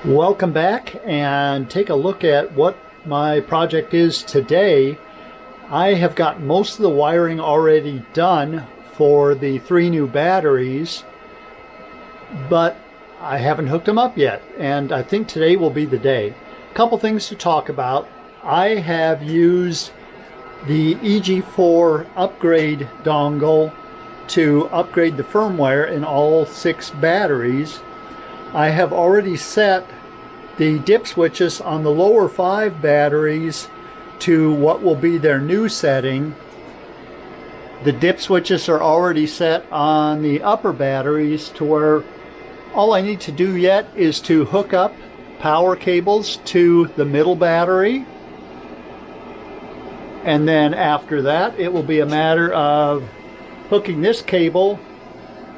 Welcome back, and take a look at what my project is today. I have got most of the wiring already done for the 3 new batteries, but I haven't hooked them up yet, and I think today will be the day. A couple things to talk about. I have used the EG4 upgrade dongle to upgrade the firmware in all 6 batteries. I have already set the dip switches on the lower 5 batteries to what will be their new setting. The dip switches are already set on the upper batteries to where all I need to do yet is to hook up power cables to the middle battery. And then after that, it will be a matter of hooking this cable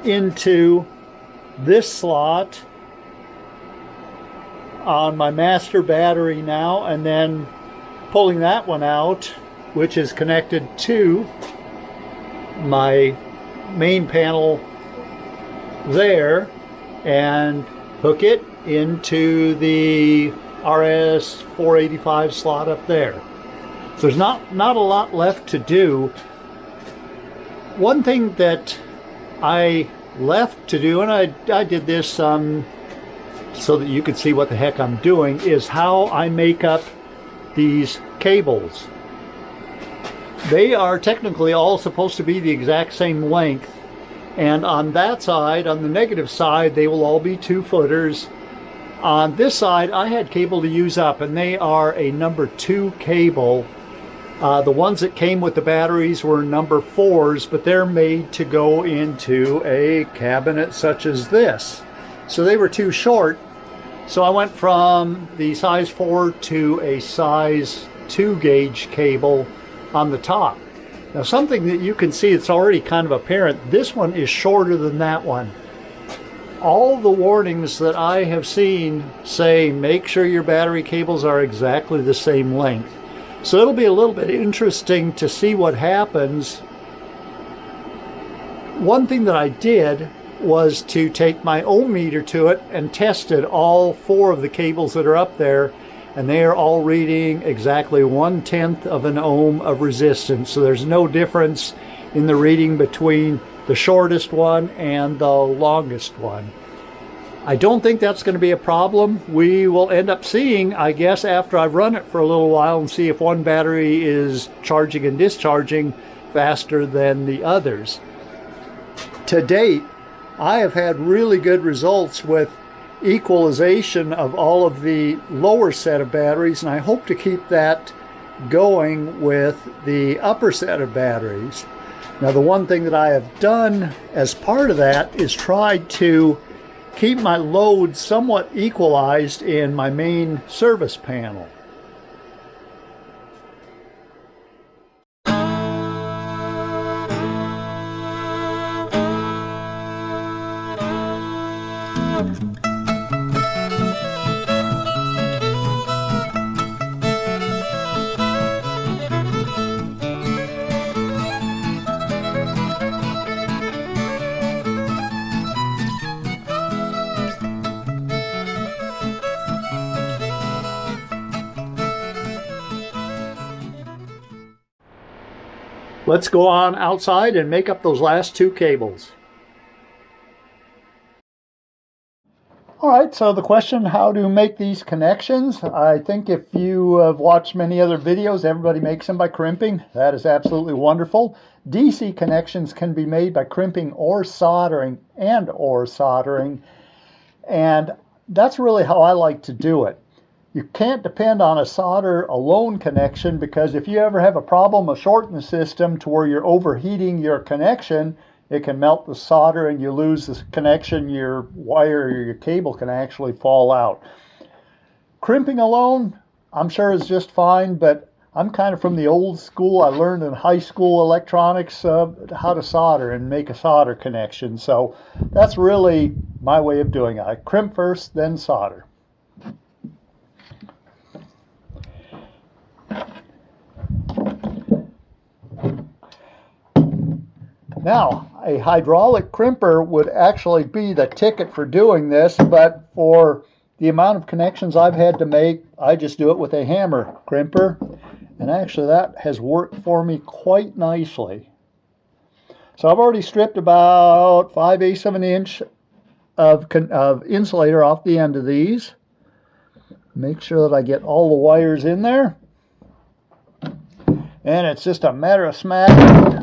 into this slot on my master battery now, and then pulling that one out, which is connected to my main panel there, and hook it into the RS485 slot up there. So there's not a lot left to do. One thing that I left to do, and I did this so that you could see what the heck I'm doing, is how I make up these cables. They are technically all supposed to be the exact same length, and on that side, on the negative side, they will all be 2-footers. On this side, I had cable to use up, and they are a number 2 cable. The ones that came with the batteries were number 4s, but they're made to go into a cabinet such as this. So they were too short, so I went from the size 4 to a size 2 gauge cable on the top. Now, something that you can see, it's already kind of apparent, this one is shorter than that one. All the warnings that I have seen say make sure your battery cables are exactly the same length. So it'll be a little bit interesting to see what happens. One thing that I did was to take my ohm meter to it and tested all 4 of the cables that are up there, and they are all reading exactly 1/10 of an ohm of resistance. So there's no difference in the reading between the shortest one and the longest one. I don't think that's going to be a problem. We will end up seeing, I guess, after I've run it for a little while and see if one battery is charging and discharging faster than the others. To date, I have had really good results with equalization of all of the lower set of batteries, and I hope to keep that going with the upper set of batteries. Now, the one thing that I have done as part of that is tried to keep my load somewhat equalized in my main service panel. Let's go on outside and make up those last 2 cables. All right, so the question, how to make these connections? I think if you have watched many other videos, everybody makes them by crimping. That is absolutely wonderful. DC connections can be made by crimping or soldering, and that's really how I like to do it. You can't depend on a solder alone connection, because if you ever have a problem of shorting the system to where you're overheating your connection, it can melt the solder and you lose the connection. Your wire or your cable can actually fall out. Crimping alone, I'm sure is just fine, but I'm kind of from the old school. I learned in high school electronics how to solder and make a solder connection. So that's really my way of doing it. I crimp first, then solder. Now, a hydraulic crimper would actually be the ticket for doing this, but for the amount of connections I've had to make, I just do it with a hammer crimper. And actually that has worked for me quite nicely. So I've already stripped about 5/8 of an inch of insulator off the end of these. Make sure that I get all the wires in there. And it's just a matter of smacking.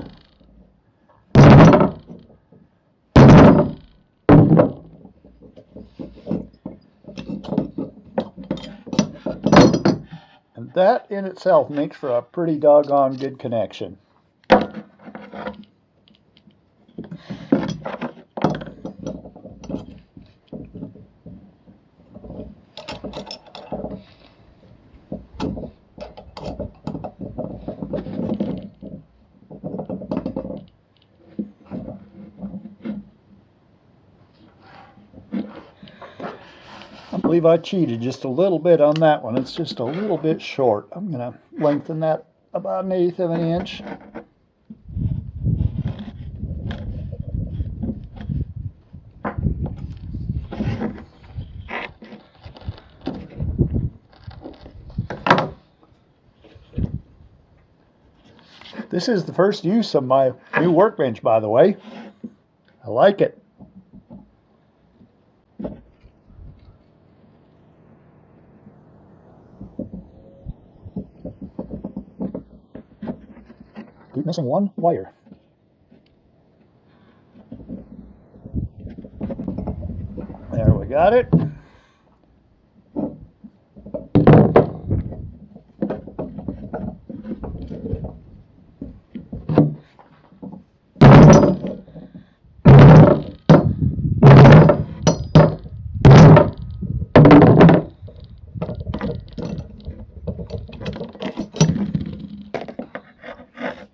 And that in itself makes for a pretty doggone good connection. I believe I cheated just a little bit on that one. It's just a little bit short. I'm going to lengthen that about 1/8 of an inch. This is the first use of my new workbench, by the way. I like it. Keep missing one wire. There, we got it.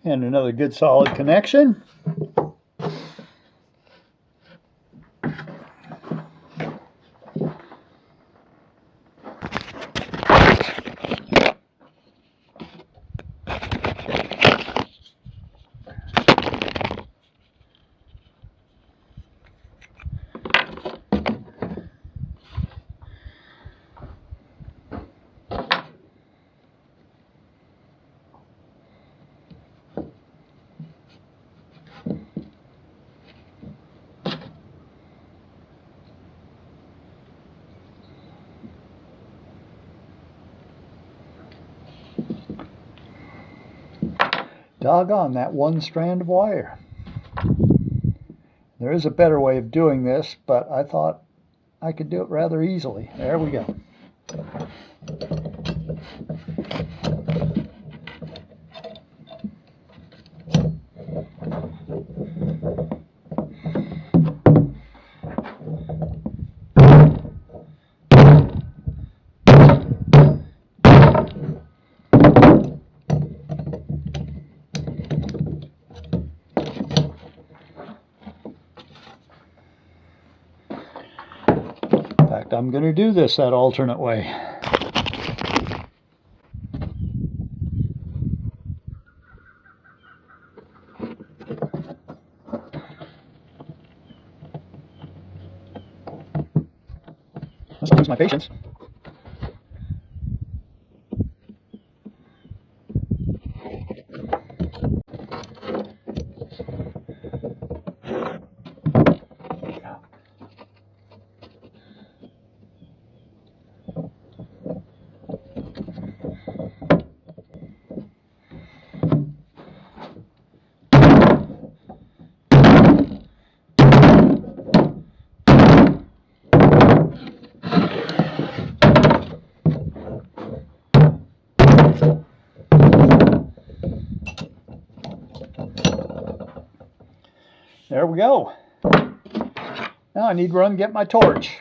And another good solid connection. Doggone that one strand of wire. There is a better way of doing this, but I thought I could do it rather easily. There we go. In fact, I'm going to do this that alternate way. Let's lose my patience. There we go. Now I need to run and get my torch.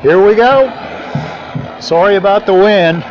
Here we go. Sorry about the wind.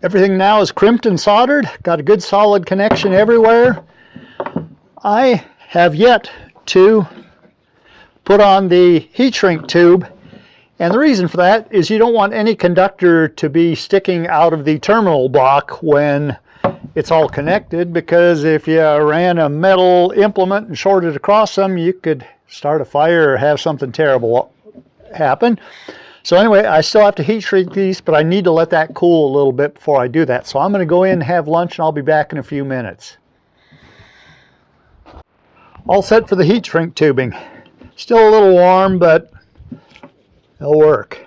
Everything now is crimped and soldered. Got a good solid connection everywhere. I have yet to put on the heat shrink tube, and the reason for that is you don't want any conductor to be sticking out of the terminal block when it's all connected, because if you ran a metal implement and shorted across them, you could start a fire or have something terrible happen. So anyway, I still have to heat shrink these, but I need to let that cool a little bit before I do that. So I'm going to go in and have lunch, and I'll be back in a few minutes. All set for the heat shrink tubing. Still a little warm, but it'll work.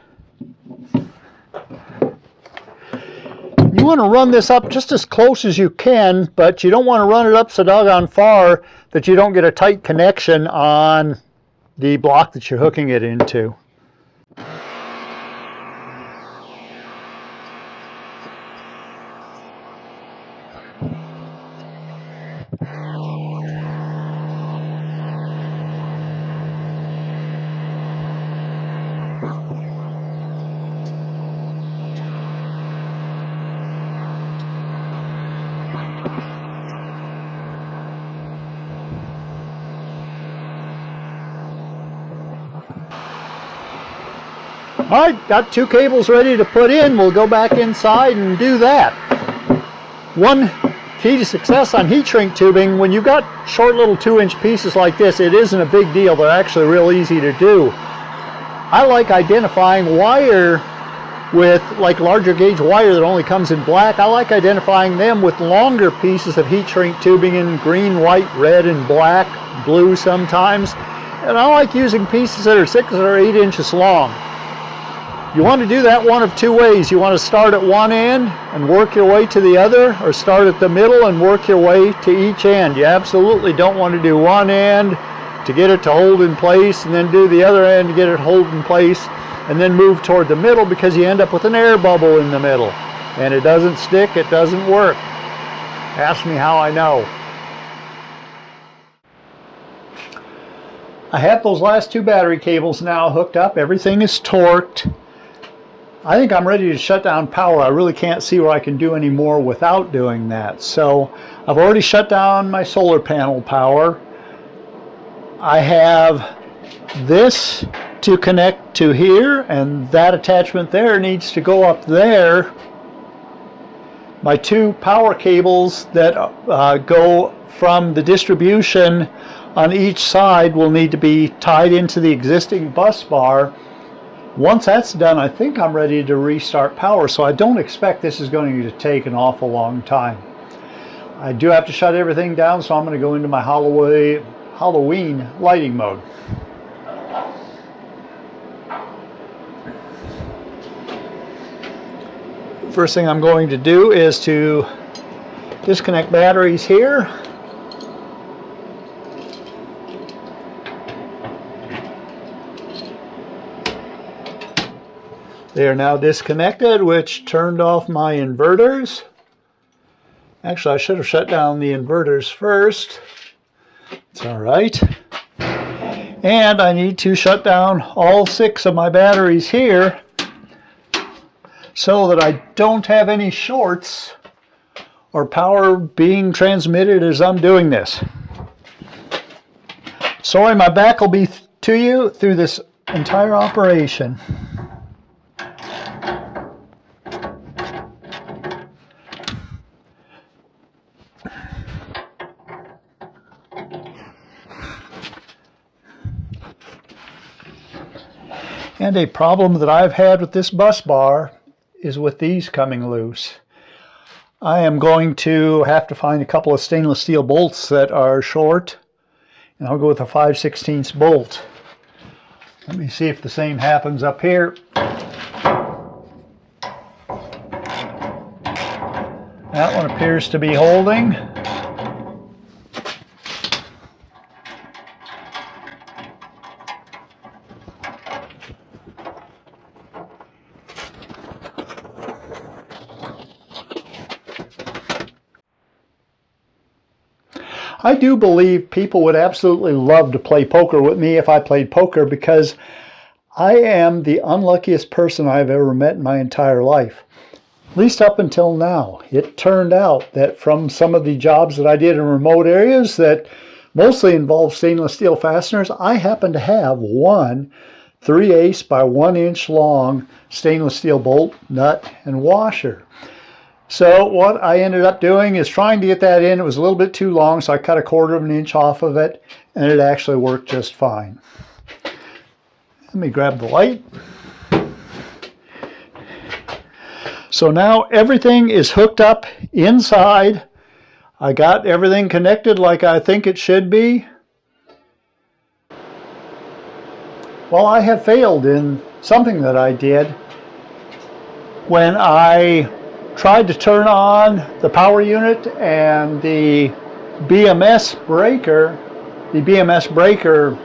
You want to run this up just as close as you can, but you don't want to run it up so doggone far that you don't get a tight connection on the block that you're hooking it into. All right, got 2 cables ready to put in. We'll go back inside and do that. One key to success on heat shrink tubing, when you've got short little 2-inch pieces like this, it isn't a big deal. They're actually real easy to do. I like identifying wire with like larger gauge wire that only comes in black. I like identifying them with longer pieces of heat shrink tubing in green, white, red, and black, blue sometimes. And I like using pieces that are 6 or 8 inches long. You want to do that one of 2 ways. You want to start at one end and work your way to the other, or start at the middle and work your way to each end. You absolutely don't want to do one end to get it to hold in place, and then do the other end to get it to hold in place, and then move toward the middle, because you end up with an air bubble in the middle. And it doesn't stick, it doesn't work. Ask me how I know. I have those last 2 battery cables now hooked up. Everything is torqued. I think I'm ready to shut down power. I really can't see where I can do any more without doing that. So I've already shut down my solar panel power. I have this to connect to here, and that attachment there needs to go up there. My 2 power cables that go from the distribution on each side will need to be tied into the existing bus bar. Once that's done, I think I'm ready to restart power, so I don't expect this is going to take an awful long time. I do have to shut everything down, so I'm going to go into my Halloween lighting mode. First thing I'm going to do is to disconnect batteries here. They are now disconnected, which turned off my inverters. Actually, I should have shut down the inverters first. It's all right. And I need to shut down all 6 of my batteries here so that I don't have any shorts or power being transmitted as I'm doing this. Sorry, my back will be to you through this entire operation. And a problem that I've had with this bus bar is with these coming loose. I am going to have to find a couple of stainless steel bolts that are short, and I'll go with a 5/16 bolt. Let me see if the same happens up here. That one appears to be holding. I do believe people would absolutely love to play poker with me if I played poker, because I am the unluckiest person I've ever met in my entire life. At least up until now. It turned out that from some of the jobs that I did in remote areas that mostly involved stainless steel fasteners, I happen to have one 3/8 by 1 inch long stainless steel bolt, nut, and washer. So what I ended up doing is trying to get that in. It was a little bit too long, so I cut 1/4 of an inch off of it, and it actually worked just fine. Let me grab the light. So now everything is hooked up inside. I got everything connected like I think it should be. Well, I had failed in something that I did when I tried to turn on the power unit and the BMS breaker. The BMS breaker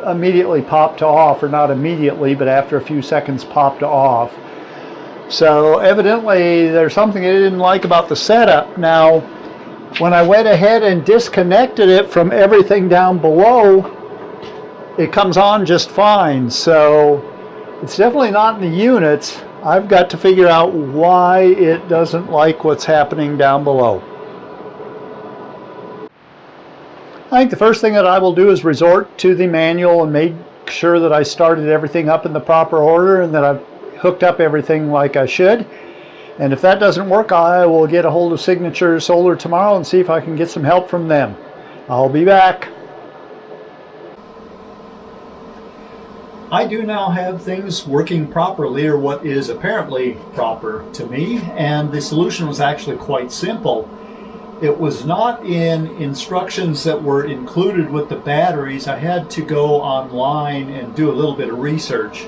immediately popped off, or not immediately, but after a few seconds popped off. So evidently there's something I didn't like about the setup. Now, when I went ahead and disconnected it from everything down below, it comes on just fine. So it's definitely not in the units. I've got to figure out why it doesn't like what's happening down below. I think the first thing that I will do is resort to the manual and make sure that I started everything up in the proper order and that I've hooked up everything like I should. And if that doesn't work, I will get a hold of Signature Solar tomorrow and see if I can get some help from them. I'll be back. I do now have things working properly, or what is apparently proper to me, and the solution was actually quite simple. It was not in instructions that were included with the batteries. I had to go online and do a little bit of research.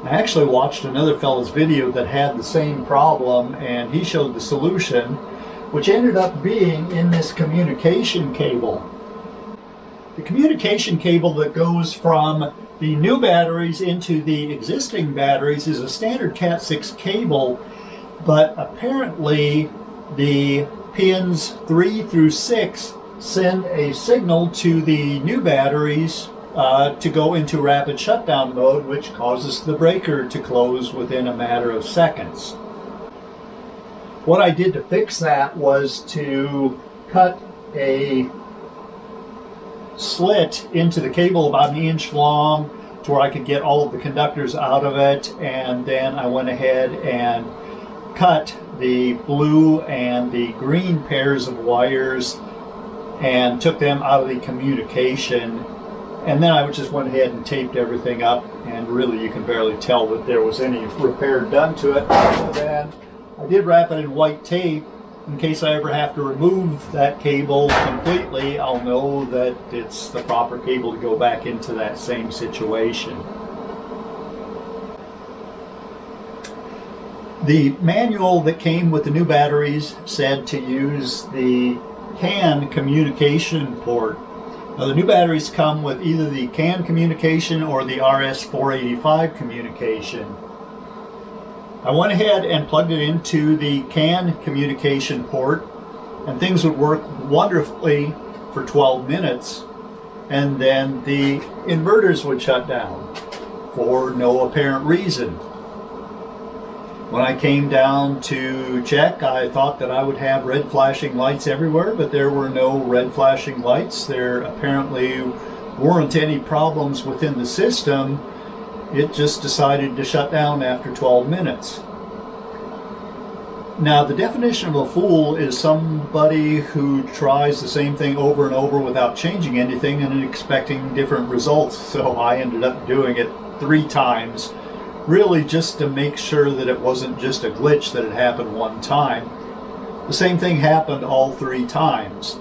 I actually watched another fellow's video that had the same problem, and he showed the solution, which ended up being in this communication cable. The communication cable that goes from the new batteries into the existing batteries is a standard Cat 6 cable, but apparently the pins 3 through 6 send a signal to the new batteries to go into rapid shutdown mode, which causes the breaker to close within a matter of seconds. What I did to fix that was to cut a slit into the cable about 1 inch long to where I could get all of the conductors out of it, and then I went ahead and cut the blue and the green pairs of wires and took them out of the communication, and then I just went ahead and taped everything up, and really you can barely tell that there was any repair done to it. And then I did wrap it in white tape in case I ever have to remove that cable completely. I'll know that it's the proper cable to go back into that same situation. The manual that came with the new batteries said to use the CAN communication port. Now, the new batteries come with either the CAN communication or the RS485 communication. I went ahead and plugged it into the CAN communication port, and things would work wonderfully for 12 minutes, and then the inverters would shut down for no apparent reason. When I came down to check, I thought that I would have red flashing lights everywhere, but there were no red flashing lights. There apparently weren't any problems within the system. It just decided to shut down after 12 minutes. Now, the definition of a fool is somebody who tries the same thing over and over without changing anything and expecting different results. So I ended up doing it 3 times. Really just to make sure that it wasn't just a glitch that had happened one time. The same thing happened all 3 times.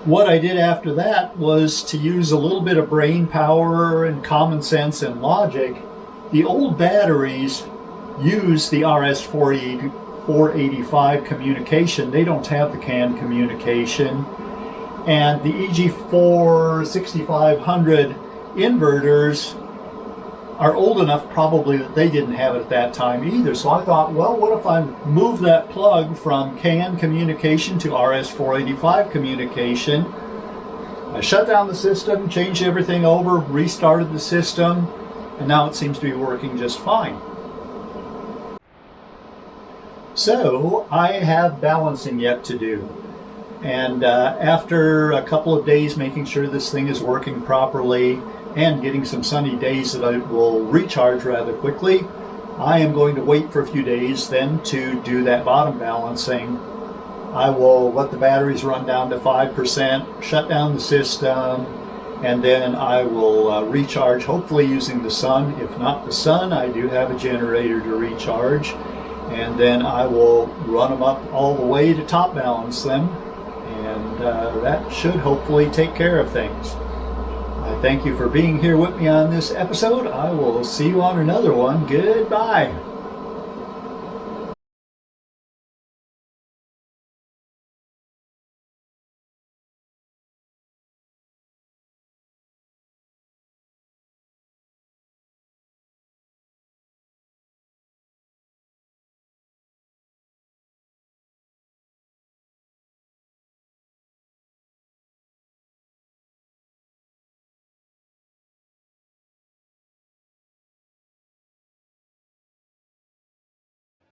What I did after that was to use a little bit of brain power and common sense and logic. The old batteries use the RS485 communication. They don't have the CAN communication. And the EG4 6500 inverters are old enough probably that they didn't have it at that time either. So I thought, well, what if I move that plug from CAN communication to RS485 communication? I shut down the system, changed everything over, restarted the system, and now it seems to be working just fine. So I have balancing yet to do, and after a couple of days making sure this thing is working properly and getting some sunny days that I will recharge rather quickly, I am going to wait for a few days then to do that bottom balancing. I will let the batteries run down to 5%, shut down the system, and then I will recharge, hopefully using the sun. If not the sun, I do have a generator to recharge, and then I will run them up all the way to top balance them, and that should hopefully take care of things. I thank you for being here with me on this episode. I will see you on another one. Goodbye.